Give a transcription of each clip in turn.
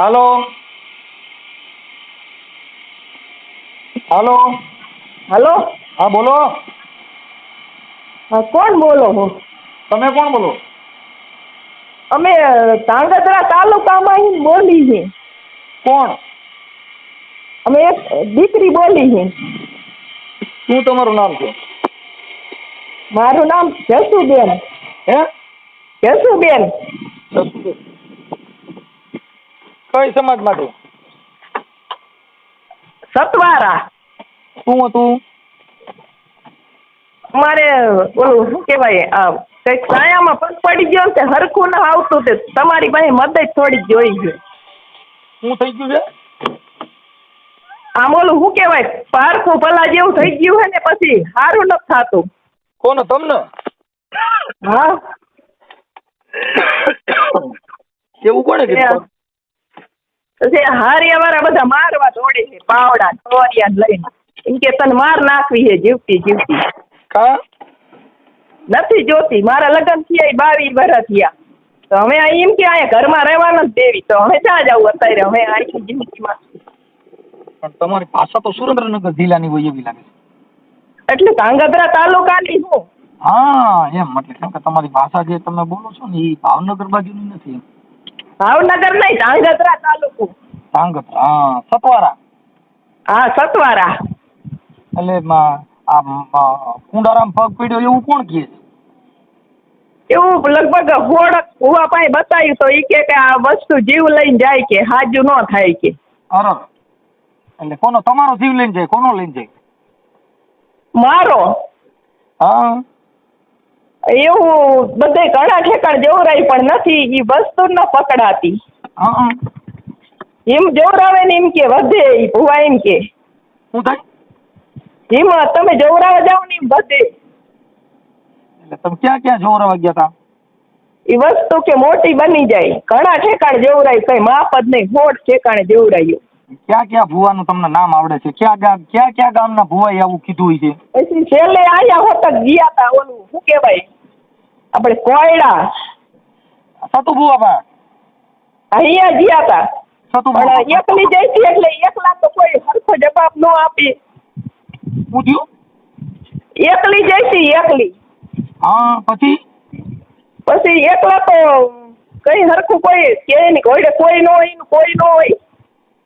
હાલો હાલો. Hello. હા બોલો. હા, કોણ બોલો છો? તમે કોણ બોલો? અમે ધાંગધ્રા તાલુકામાં બોલી છે. કોણ? અમે એક દીકરી બોલી છે. શું તમારું નામ છે? મારું નામ જસુબેન. હે? જસુબેન. કઈ સમાજ માટે? સતવારા. શું હતું? અમારે ઓલું શું કેવાય, કઈક સાયામાં પગ પડી ગયો ને હરખું ના આવતું તે તમારી પાસે મદદ થોડી જોઈ છે. શું થઈ ગયું છે? આમ ઓલું શું કેવાય, પારખું પલા જેવું થઈ ગયું છે ને પછી સારું નથી થતું. કોને? તમને? હા. એવું કોને કીધું? પછી હારિયા વાળા બધા મારવા દોડે છે, પાવડા ઢોરિયા લઈને. એમ કે તને માર નાખવી છે જીવતી જીવતી. કા? નથી જોતી. મારા લગ્ન થયા 22 વર્ષ થયા. તો હવે એમ કે અહીંયા ઘરમાં રહેવાનું જ દેવી. તો હવે ક્યાં જવું અત્યારે હવે આખી જિંદગીમાં? પણ તમારી ભાષા તો સુરેન્દ્રનગર જિલ્લાની હોય એવી લાગે છે. એટલે ધાંગધ્રા તાલુકાની હું. હા એમ, એટલે કેમ કે તમારી ભાષા જે તમે બોલો છો ને એ ભાવનગર બાજુની નથી. ભાવનગર નહીં, ધાંગધ્રા તાલુકો. ધાંગધ્રા, હા. સતવારા. હા, સતવારા. એટલે કુંડારામ પગ પીડ્યો એવું કોણ કહે? એવું લગભગ હોડક હુવા પાસે બતાવ્યું તો એ કે આ વસ્તુ જીવ લઈને જાય કે હાજુ ન થાય કે. અરે, એટલે કોનો? તમારો જીવ લઈને જાય? કોનો લઈને જાય? મારો. હા. એવું બધે ઘણા ઠેકાણ જવરાય પણ નથી, એ વસ્તુ ન પકડાતી. હા. એમ જવરાવે ને એમ કે વધે, એ ભુવા એમ કે. શું થાય? એમ તમે જવરાવા જાવ ને એમ વધે. એટલે તમે ક્યાં ક્યાં જોવરાવા ગયા હતા? એ વસ્તુ કે મોટી બની જાય. ઘણા ઠેકાણે જવરાય, કઈ માપ જ નહીં, હોડ ઠેકાણે જવરાયું. ક્યાં ક્યાં ભુવાનું તમને નામ આવડે છે? ક્યાં ક્યાં ગામના ભુવાએ આવું કીધું હોય છે? પછી છેલ્લે આયા હોતક ગયા હતા, ઓલું શું કેવાય આપણે કોયડા સતુ ભુવા પાસે અહીંયા ગયા હતા. સતુ પણ ભુવા એકલી જઈતી એટલે એકલા તો કોઈ સરખો જવાબ ન આપે. શું થયું? એકલી જઈતી, એકલી. હા, પછી એકલા તો કઈ હરખું કોઈ કે નહીં, કોઈ ન હોય, કોઈ ન હોય.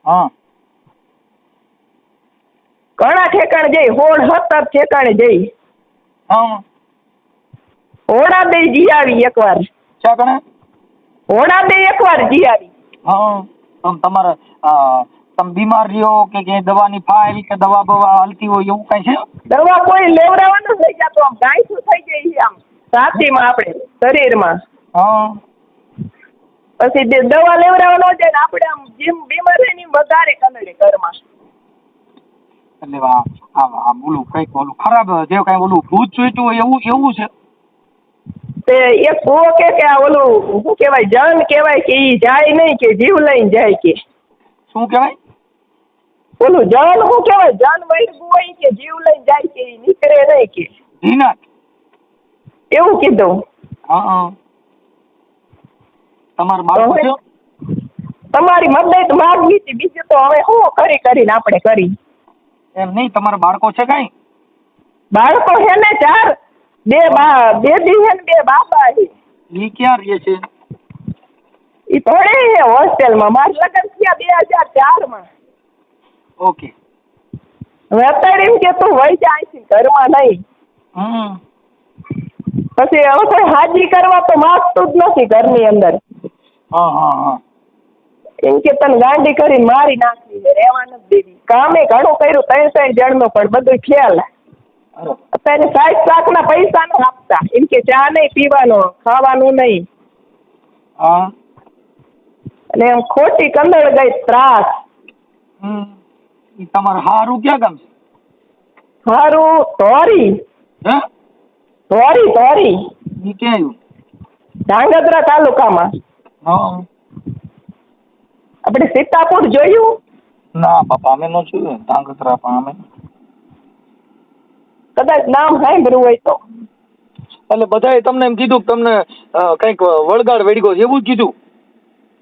હા. ઘણા ઠેકાણે જઈ, હોડ 17 ઠેકાણે જઈ. હા. હોડા દઈ જી આવી એકવાર. ક્યાં કણે? હોડા દઈ એકવાર જી આવી. હા. તમારે તમે બીમાર રહ્યો કે ક્યાંય દવાની ફાઇલ કે દવા બવા હાલતી હોય એવું કઈ છે? દવા કોઈ લેવડાવવાનું થઈ જતું, આમ ગાયઠું થઈ જાય છે આમ છાતીમાં આપણે શરીરમાં. હા. પછી દવા લેવડાવવાનો છે ને આપણે આમ જેમ બીમાર રહે ને એમ વધારે કનડે ઘરમાં. એટલે બોલું કઈક ઓલું ખરાબ જે કઈ ઓલું ભૂત ચોઈતું હોય એવું છે? તે એક ભૂવો કે આ ઓલું શું કેવાય, જન કેવાય કે ઈ જાય નહીં કે જીવ લઈને જાય કે. શું કહેવાય? ઓલું જન શું કેવાય, જન વૈરગું હોય કે જીવ લઈને જાય કે ઈ નીકળે નહીં કે. જીનાત. એવું કીધું. હા. તમારું બાળકો છે? તમારી મદદ માંગવી હતી, બીજું તો હવે શું કરીને આપણે કરી. એમ નહીં, તમારા બાળકો છે કઈ? બાળકો છે ને 4, 2 બેબી છે ને 2 બાબા છે. ઈ ક્યાં રહે છે? ઈ ભણે છે હોસ્ટેલમાં. મારા લગ્ન થયા 2004માં. ઓકે. હવે અત્યારે એમ કે તું વહી જાય છે ઘરમાં નહીં. પછી હવે કોઈ હાજરી કરવા તો માંગતું જ નથી ઘરની અંદર. હા. એમ કે તને ગાંડી કરીને મારી નાખવી છે, રહેવા નથી દેવી. કામે ઘણું કર્યું 3 જણનું, પણ બધું ખ્યાલ. અત્યારે 60 લાખના પૈસા ન આપતા. એમ કે ચા નહીં પીવાનો, ખાવાનું નહીં. હા. અને એમ ખોટી કંદળ ગઈ ત્રાસ. તમારે હારું ક્યાં ગામ છે? હારું ધોરી. હે? ધોરી. ઈ ક્યાં આવ્યું? ધાંગધ્રા તાલુકામાં. હા. આપણે સીતાપુર જોયું? ના બાપા, અમે નો જોયું ધાંગધ્રા, પણ અમે કદાચ નામ સાંભળ્યું હોય તો. એટલે બધાએ તમને એમ કીધું કે તમને કઈક વળગાડ વેડગો એવું જ કીધું?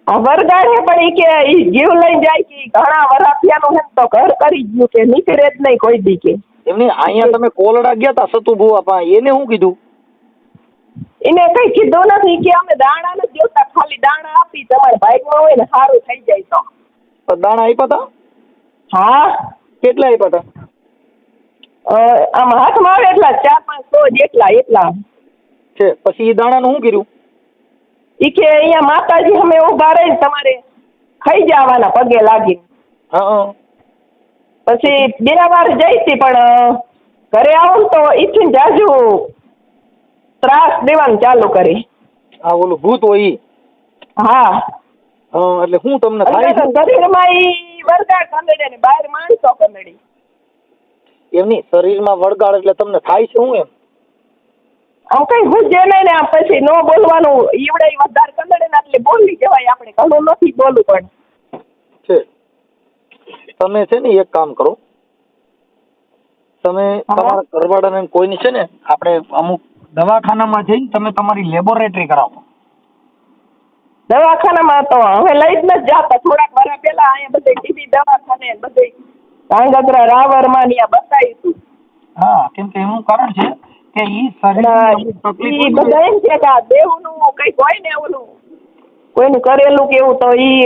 આ વરગાડે પણ ઈ કે ઈ જીવ લઈને જાય કે ઈ ઘણા વરાફિયાનું હે ને તો ઘર કરી ગયું કે નીકળે જ નહીં કોઈ દી કે. એમની અહીંયા તમે કોલડા ગયા તા સતુ ભુવા પાસે, એને શું કીધું? એને કઈ કીધું નથી કે અમે દાણા નથી જોતા, ખાલી દાણા આપી તમારે ભાગમાં હોય ને સારું થઈ જાય તો. તો દાણા આપ્યા તા? હા. કેટલા આપ્યા તા? આમ હાથમાં આવે એટલા 400-500 જેટલા એટલા છે. પછી એ દાણાનું શું કર્યું? ઈ કે અહીંયા માતાજી અમે ઉભા રહીને તમારે ખાઈ જવાના પગે લાગીને. હા. પછી 2 વાર જઈ હતી પણ ઘરે આવું તો ઈથી જાજુ ત્રાસ દેવાનું ચાલુ કરી. હા, ઓલું ભૂત હોય ઈ? હા. એટલે શું તમને થાય છે? શરીરમાં ઈ વરગાડ કંદડે ને બહાર માણસો કંદડી. એમની શરીરમાં વળગાડ એટલે તમને થાય છે શું એમ? આમ કઈ ગુજે નહીં ને આમ પછી ન બોલવાનું ઈવડે વધારે કંદડે ને એટલે બોલી જવાય આપણે, ઘણું નથી બોલવું પણ છે. તમે છે ને એક કામ કરો, તમે તમારા ઘરવાળાને કોઈની છે ને આપણે અમુક દવાખાનામાં જઈને તમે તમારી લેબોરેટરી કરાવો. દવાખાનામાં તો હવે લઈ જ નથી જાતા. થોડાક વાર પહેલા અહીંયા બધે ટીબી દવાખાને બધે ધાંગધ્રા રાવરમાં ને બતાવ્યું. હા, કેમ કે એનું કારણ છે કે ઈ શરીર બધા એમ છે કે આ દેવનું કઈક હોય ને ઓલું કોઈનું કરેલું કે એવું તો ઈ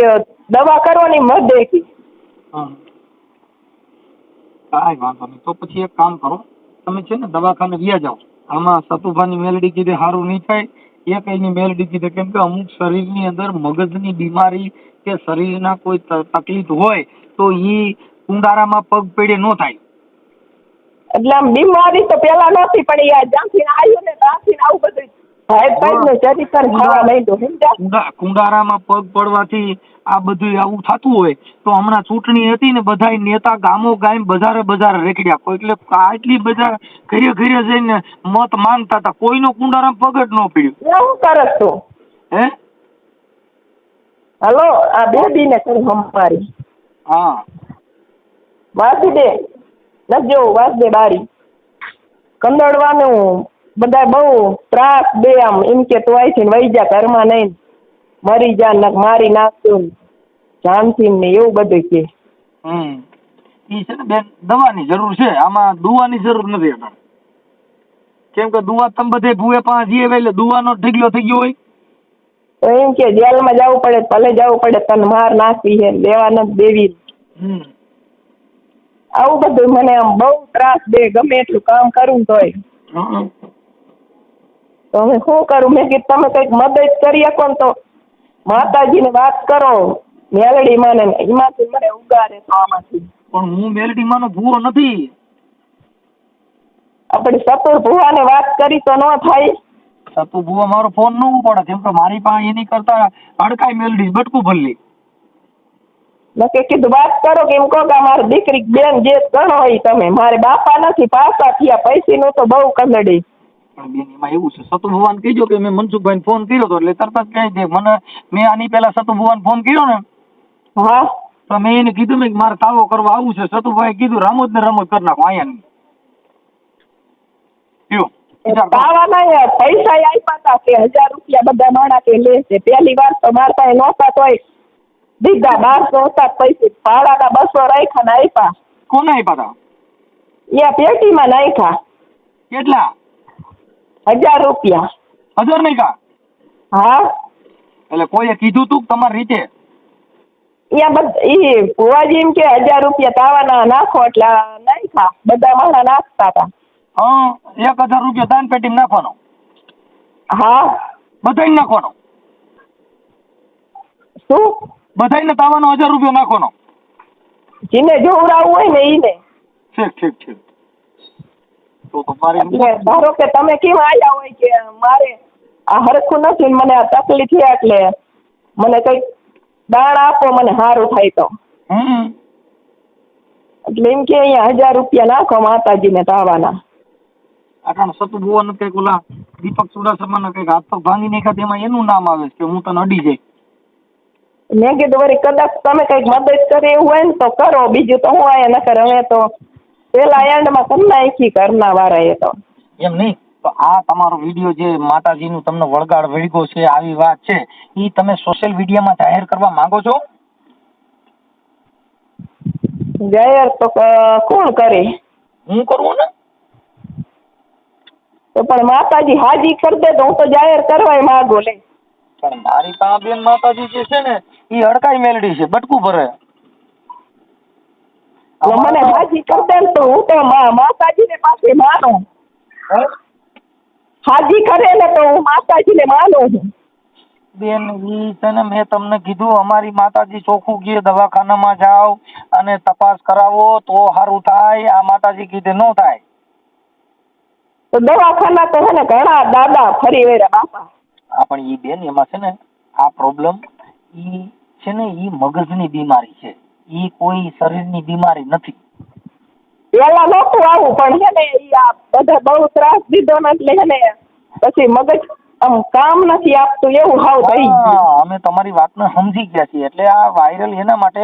દવા કરવાની મત દેખી. કાંઈ વાંધો નહીં. તો પછી એક કામ કરો, તમે છે ને દવાખાને વ્યા જાઓ. આમાં સતુભાની મેલડી કીધે સારું નહીં થાય, એ કઈની મેલડી કીધે, કેમ કે અમુક શરીરની અંદર મગજની બીમારી કે શરીરના કોઈ તકલીફ હોય તો ઈ કુંડારામાં પગ પેડે ન થાય. એટલે આમ બીમારી તો પેલા નહોતી પણ જ્યાંથી આવ્યું ને ત્યાંથી આવું બધું કુંડારામાં પગ પડવાથી આ બધું આવું થતું હોય તો હમણાં ચૂંટણી હતી ને બધા નેતા ગામો ગામ બજારે રેકડ્યા, એટલે આટલી બધા ઘરે ઘરે જઈને મત માંગતા હતા, કોઈનો કુંડારામાં પગ જ ન પડ્યું. શું કરસ તું? હે હલો, આ બેબી ને કરી હમારી. હા, વાસી દે નથી જોવું, વાસ દે બારી કંદડવાનું બધા બહુ ત્રાસ દે. આમ એમ કે તું આવી છે ને વહી જા ઘરમાં નહીં મરી જા ને મારી નાખતું જાનથી ને એવું બધું કે. ઈ છે ને બેન દવાની જરૂર છે, આમાં દુવાની જરૂર નથી અત્યારે. કેમ કે દુવા તમે બધે ભૂએ પાંચ જીવે એટલે દુવાનો ઢગલો થઈ ગયો હોય તો એમ કે જેલમાં જવું પડે, ભલે જવું પડે, તને માર નાખવી છે, લેવા નથી દેવી. આવું બધું મને આમ બહુ ત્રાસ દે, ગમે એટલું કામ કરું તોય. તો હવે શું કરું? મેં કીધું તમે કંઈક મદદ કરી શકો ને તો માતાજીને વાત કરો, મેલડી માને એમાંથી મને ઉગારે તો આમાંથી. પણ હું મેલડી માનો ભૂવો નથી. આપણે સતુર ભુવાને વાત કરી તો ન થાય. સતુ ભૂવો મારો ફોન ન ઉપાડે, કેમ કે મારી પાસે એની કરતા અડકાઈ મેલડી બટકું ભરલી. મેં કીધું વાત કરો કે એમ કહો કે મારી દીકરી બેન જે ગણો હોય તમે, મારે બાપા નથી પાસા થયા, પૈસીનું તો બહુ કંદડી. બેન એમાં એવું છે, સતુ ભુવાને કહીજો કે મેં મનસુખભાઈને ફોન કર્યો હતો એટલે તરત જ કહી દે મને. મેં આની પહેલા સતુ ભુવાને ફોન કર્યો ને, હા, તો મેં એને કીધું કે મારે તાવો કરવા આવું છે. સતુભાઈ કીધું રમત ને રમત કરી નાખો અહીંયા. તાવાના પૈસા આપ્યા હતા કે 1000 રૂપિયા બધા માણા કે લે છે. પહેલી વાર તો મારતા એ નહોતા તોય દીધા. 1200 હતા પૈસા, ભાડાના 200 રાખ્યા ને આપ્યા. કોને આપ્યા હતા? એ પેટીમાં નાખ્યા. કેટલા? 1000 રૂપિયા. 1000 નાખ્યા? હા. એટલે કોઈએ કીધું તું તમારી રીતે? ઈ ભુવાજી એમ કે 1000 રૂપિયા તાવાના નાખો એટલે નાખ્યા. બધા માણા નાખતા હતા. 1000 રૂપિયા દાન પેટી નાખવાનો? હા. બધાને નાખવાનો? શું? બધાને તાવાનો 1000 રૂપિયા નાખવાનો? જેને જોવરાવું હોય ને ઈને. ઠીક. તો મારી ધારો કે તમે કેમ આવ્યા હોય કે મારે આ હરખું નથી, મને આ તકલીફ છે એટલે મને કઈક દાણ આપો, મને સારું થાય તો. એટલે એમ કે અહીંયા 1000 રૂપિયા નાખો માતાજીને તાવાના. આટલા સતુ ભુવન કઈક ઓલા દીપક ચુડાસમાના કઈક હાથ પગ ભાંગી નાખ્યા, તેમાં એનું નામ આવે કે હું તને અડી જાય. મેં કીધું વળી કદાચ તમે કઈક મદદ કરે એવું હોય ને તો કરો, બીજું તો હું આયા ન કરે. હવે તો પેલા એન્ડમાં કરી નાખી ઘરના વાળાએ તો. એમ નહીં, તો આ તમારો વિડીયો જે માતાજીનું તમને વળગાડ વળગ્યો છે આવી વાત છે એ તમે સોશિયલ મીડિયામાં જાહેર કરવા માંગો છો? જાહેર તો કોણ કરે? હું કરું ને. તો પણ માતાજી હાજી કરી દે તો હું તો જાહેર કરવાય માંગુ લે. પણ મારી પાસે બેન માતાજી જે છે ને એ હડકાઈ મેલડી છે, બટકું ભરે. મને હાજી કરી દે ને તો હું તો માતાજીને પાસે માનું. હાજી કરે ને તો હું માતાજીને માનું છું. બેન ઈ છે ને મેં તમને કીધું અમારી માતાજી ચોખ્ખું કહે દવાખાનામાં જાઓ અને તપાસ કરાવો તો સારું થાય. આ માતાજી કીધે ન થાય. તો દવાખાના તો છે ને ઘણા દાદા ફરી વેરા બાપા. હા પણ ઈ બેન એમાં છે ને આ પ્રોબ્લેમ ઈ છે ને ઈ મગજની બીમારી છે, ઈ કોઈ શરીરની બીમારી નથી. પેલા નહોતું આવું પણ છે ને ઈ આ બધા બહુ ત્રાસ દીધો ને એટલે છે ને પછી મગજ આમ કામ નથી આપતું એવું હાવ થઈ ગયું. અમે તમારી વાતને સમજી ગયા છીએ. એટલે આ વાયરલ એના માટે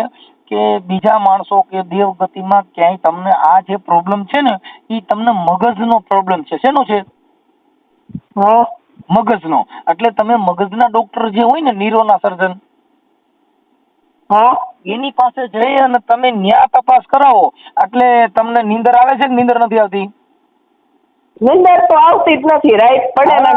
કે બીજા માણસો કે દેવગતિમાં ક્યાંય તમને આ જે પ્રોબ્લેમ છે ને ઈ તમને મગજનો પ્રોબ્લેમ છે. શેનો છે? હા મગજનો. એટલે તમે મગજના ડોક્ટર જે હોય ને નીરોના સર્જન, હા એની પાસે જઈ અને તમે ન્યા તપાસ કરાવો એટલે તમને નીંદર આવે છે કે નીંદર નથી આવતી? નીંદર તો આવતી જ નથી, રાઈટ પડે ને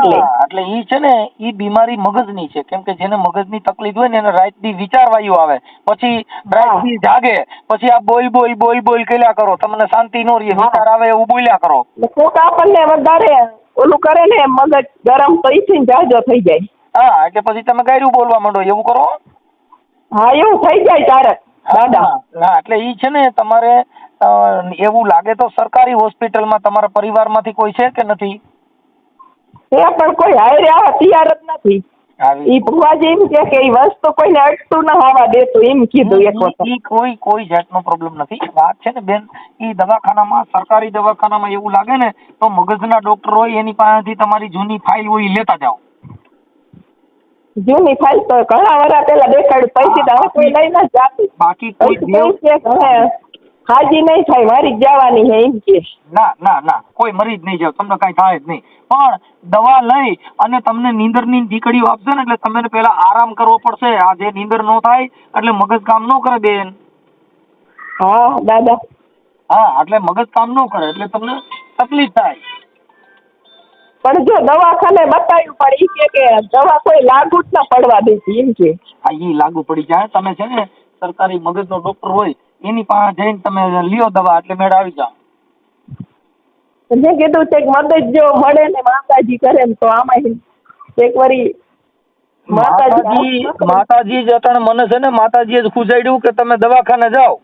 એટલે ઈ છે ને ઈ બીમારી મગજની છે. કેમ કે જેને મગજની તકલીફ હોય ને એને રાતથી વિચારવાયું આવે, પછી રાતથી જાગે, પછી આ બોલ બોલ બોલ બોલ કર્યા કરો, તમને શાંતિ નો રહે, વિચાર આવે એવું બોલ્યા કરો. કોક આપણને વધારે ઓલું કરે ને મગજ ગરમ તો ઈથી જાજો થઈ જાય. હા એટલે પછી તમે ગાયરું બોલવા માંડો, એવું કરો. હા એવું થઈ જાય તારે દાદા. હા એટલે ઈ છે ને તમારે એવું લાગે તો સરકારી હોસ્પિટલમાં તમારા પરિવારમાંથી કોઈ છે કે નથી? એ પણ કોઈ હારે આવા તૈયાર જ નથી. ઈ ભુવાજી એમ કે ઈ વસ્તુ કોઈને અટતું ના આવવા દેતું એમ કીધું એક વખત. કોઈ જાતનો પ્રોબ્લેમ નથી. વાત છે ને બેન ઈ દવાખાનામાં, સરકારી દવાખાનામાં એવું લાગે ને તો મગજના ડોક્ટર હોય એની પાસેથી તમારી જૂની ફાઇલ હોય ઈ લેતા જાઓ. જૂની ફાઇલ તો ઘણા વર્ષ પેલા દેખાડ્યું, પૈસી તો કોઈ લઈ ના જાતું. બાકી કોઈ હાજી નહીં થાય, મારી જ જવાની છે એમ કે. ના ના ના કોઈ મરી જ નહીં જાવ, તમને કઈ થાય જ નહીં. પણ દવા લઈ અને તમને નીંદરની દીકડીઓ આપશે ને એટલે તમને પેલા આરામ કરવો પડશે. આ જે નીંદર નો થાય એટલે મગજ કામ ન કરે બેન. હા દાદા. હા એટલે મગજ કામ ન કરે એટલે તમને તકલીફ થાય. પણ જો દવાખાને બતાવ્યું પણ ઈ કે દવા કોઈ લાગુ જ ના પડવા દેતી એમ કે. હા ઈ લાગુ પડી જાય. તમે છે ને સરકારી મગજનો ડોક્ટર હોય એની પાસે જઈને તમે લ્યો દવા એટલે મેળ આવી જાવ. મેં કીધું છે કે મદદ જો મળે ને માતાજી કરે ને તો આમાં એક વારી માતાજી જ અટાણે મને છે ને માતાજીએ જ ખુજાડ્યું કે તમે દવાખાને જાઓ.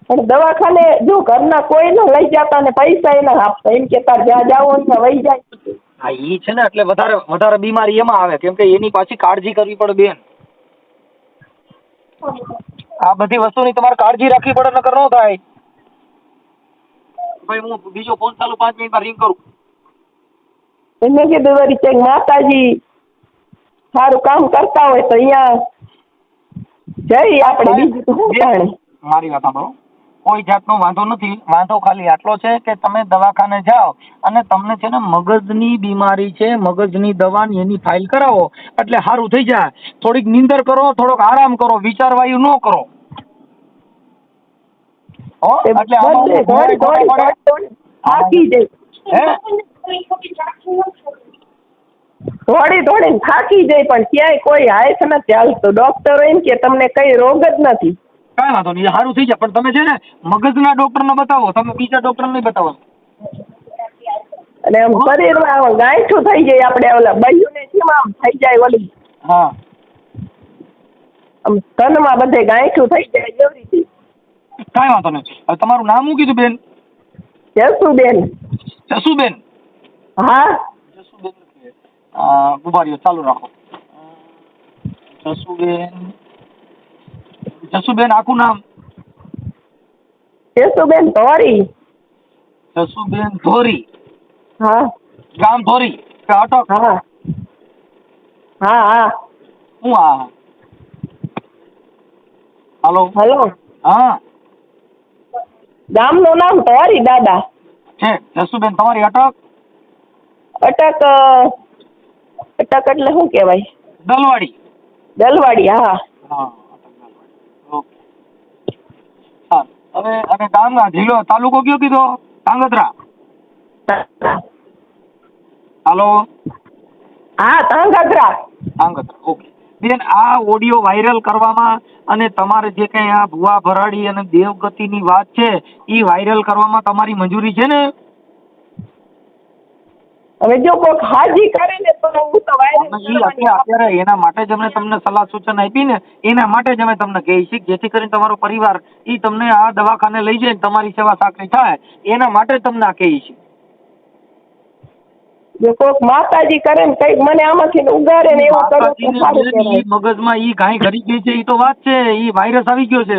પણ દવાખાને જો ઘરના કોઈ ન લઈ જતા ને પૈસા એ ના આપતા એમ કે તાર જ્યાં જાવ ને વહી જાય. હા ઈ છે ને એટલે વધારે બીમારી એમાં આવે કેમ કે એની પાછી કાળજી કરવી પડે બેન. આ બધી વસ્તુની તમારે કાળજી રાખવી પડે નકર ન થાય. ભાઈ હું બીજો ફોન ચાલુ 5 મિનિટમાં રિંગ કરું. મેં કીધું વળી ચેક માતાજી સારું કામ કરતા હોય તો અહીંયા જઈ આપણે બીજું તો શું જાણે. મારી વાત સાંભળો, કોઈ જાતનો વાંધો નથી. વાંધો ખાલી આટલો છે કે તમે દવાખાને જાઓ અને તમને છે ને મગજની બીમારી છે, મગજની દવાની એની ફાઇલ કરાવો એટલે સારું થઈ જાય. થોડીક નીંદર કરો, થોડોક આરામ કરો, વિચારવાયું ન કરો. થાકી જાય, દોડીને થાકી જાય પણ ક્યાંય કોઈ હાથ નથી હાલતું. ડોક્ટરો એમ કે તમને કઈ રોગ જ નથી. કઈ વાંધો નહીં, સારું થઈ જાય. પણ તમે છે ને મગજના ડોક્ટરને બતાવો, તમે બીજા ડોક્ટર નહીં બતાવો. અને આમ શરીરમાં ગાંઠું થઈ જાય, આપણે ઓલા બૈયુંને કેમ આમ થઈ જાય ઓલી. હા આમ તનમાં બધે ગાંઠું થઈ જાય એવી રીતે. કઈ વાંધો નહીં. તમારું નામ શું કીધું બેન? જસુબેન. જસુબેન? હા જસુબેન. ઉભા રહ્યો, ચાલુ રાખો. જસુબેન. જસુબેન આખું નામ? જસુબેન ધોરી. જસુબેન ધોરી? હા. ગામ ધોરી કે અટક? હા હા હા. હું આ હલો હલો. હા ગામનું નામ ધોરી દાદા. છે. જસુબેન તમારી અટક અટક અટક એટલે શું કહેવાય? દલવાડી. દલવાડી. હા હા ઓકે સારું. હવે અને ગામ જિલ્લો તાલુકો કયો કીધો? ધાંગધ્રા. હાલો હા ધાંગધ્રા. ધાંગધ્રા ઓકે. બેન આ ઓડિયો વાયરલ કરવામાં અને તમારે જે કઈ આ ભુવા ભરાડી અને દેવગતિની વાત છે એ વાયરલ કરવામાં તમારી મંજૂરી છે ને? હવે જો કોઈક હાજી કરે ને તો હું તો અત્યારે એના માટે જ અમે તમને સલાહ સૂચન આપી ને, એના માટે જ અમે તમને કહીએ છીએ જેથી કરીને તમારો પરિવાર એ તમને આ દવાખાને લઈ જાય તમારી સેવા સાકરી થાય એના માટે જ તમને આ કહીએ છીએ. જો કોઈક માતાજી કરે ને કઈક મને આમાંથી ઉગારે ને એવું કરો તો સારું કહેવાય. મગજમાં ઈ ગાય ઘરી ગઈ છે ઈ તો વાત છે, ઈ વાયરસ આવી ગયો છે.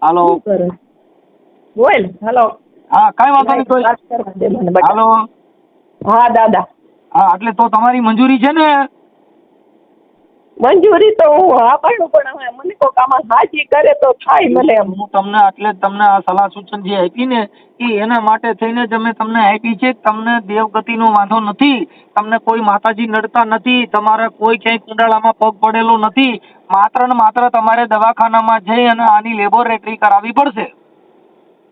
હાલો બોલ. હાલો હા કઈ વાંધો નહીં તો વાત કરવા દે મને બેટા. હાલો હા દાદા. હા એટલે તો તમારી મંજૂરી છે ને? મંજૂરી તો હું હા પાડું પણ હવે મને કોઈક આમાં હાજી કરે તો થાય મને એમ. હું તમને એટલે તમને આ સલાહ સૂચન જે આપી ને એ એના માટે થઈને જ અમે તમને આપી છે. તમને દેવગતિનો વાંધો નથી, તમને કોઈ માતાજી નડતા નથી, તમારે કોઈ ક્યાંય કુંડાળામાં પગ પડેલો નથી. માત્ર ને માત્ર તમારે દવાખાનામાં જઈ અને આની લેબોરેટરી કરાવવી પડશે.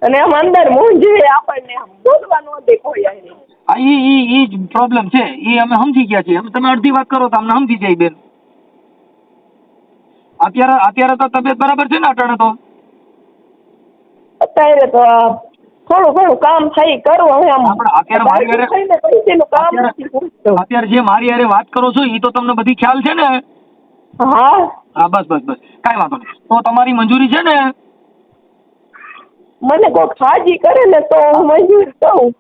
અને આમ અંદર મૂંઝે આપણને આમ બોલવા ન દે કોઈ આઈને. હા ઈ જ પ્રોબ્લેમ છે. એ અમે સમજી ગયા છીએ. તમે અડધી વાત કરો તો અમને સમજી જાય બેન. અત્યારે તો તબિયત બરાબર છે ને અટાણે તો? અત્યારે તો થોડું ઘણું કામ થઈ કરું હવે આમ. અત્યારે જે મારી હારે વાત કરો છો એ તો તમને બધી ખ્યાલ છે ને? હા હા બસ કાંઈ વાંધો નહીં. તો તમારી મંજૂરી છે ને? મને કોઈક હાજી કરે ને તો હું મંજૂર કરું.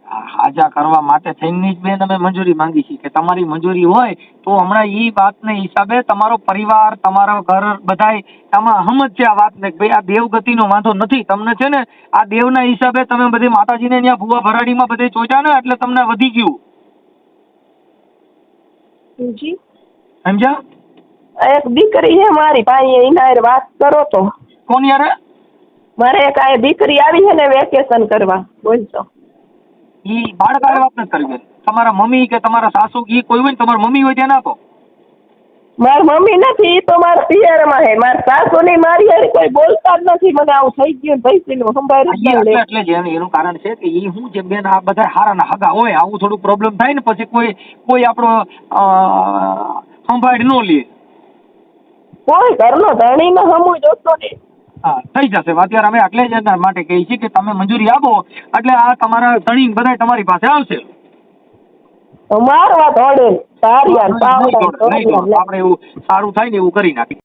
હાજા કરવા માટે થઈને જ બેન અમે મંજૂરી માંગી છીએ કે તમારી મંજૂરી હોય તો હમણાં ઈ વાતને હિસાબે તમારો પરિવાર તમારો ઘર બધાય આમાં સમજ છે આ વાતને કે ભાઈ આ દેવગતિનો વાંધો નથી. તમને છે ને આ દેવના હિસાબે તમે બધી માતાજીને ત્યાં ભુવા ભરાડીમાં બધે ચોટ્યા ને એટલે તમને વધી ગયું. જી સમજ્યા? એક દીકરી છે મારી પાસે એના હારે વાત કરો તો. કોણ યાર? મારે એક આ દીકરી આવી છે ને વેકેશન કરવા. બોલતો ઈ બાળક હારે વાત નથી કરવી. તમારા મમ્મી કે તમારા સાસુ ઈ કોઈ હોય ને તમારા મમ્મી હોય ત્યાં આપો. મારી મમ્મી નથી, ઈ તો મારા પિયરમાં છે. મારા સાસુ ની મારી હારે કોઈ બોલતા જ નથી. મને આવું થઈ ગયું ભૈસીનું સંભાળી એટલે જ એનું કારણ છે કે ઈ હું જે બેન આ બધા હારાના હગા હોય આવું થોડું પ્રોબ્લેમ થાય ને પછી કોઈ આપણો સંભાળ ન લે. કોઈ ઘરનો ધણી ને હમું જોતો ને. હા થઈ જશે. અત્યારે અમે એટલે જ એના માટે કહીએ છીએ કે તમે મંજૂરી આપો એટલે આ તમારા ધણી બધા તમારી પાસે આવશે. મારવા દોડે આપણે એવું સારું થાય ને એવું કરી નાખીએ.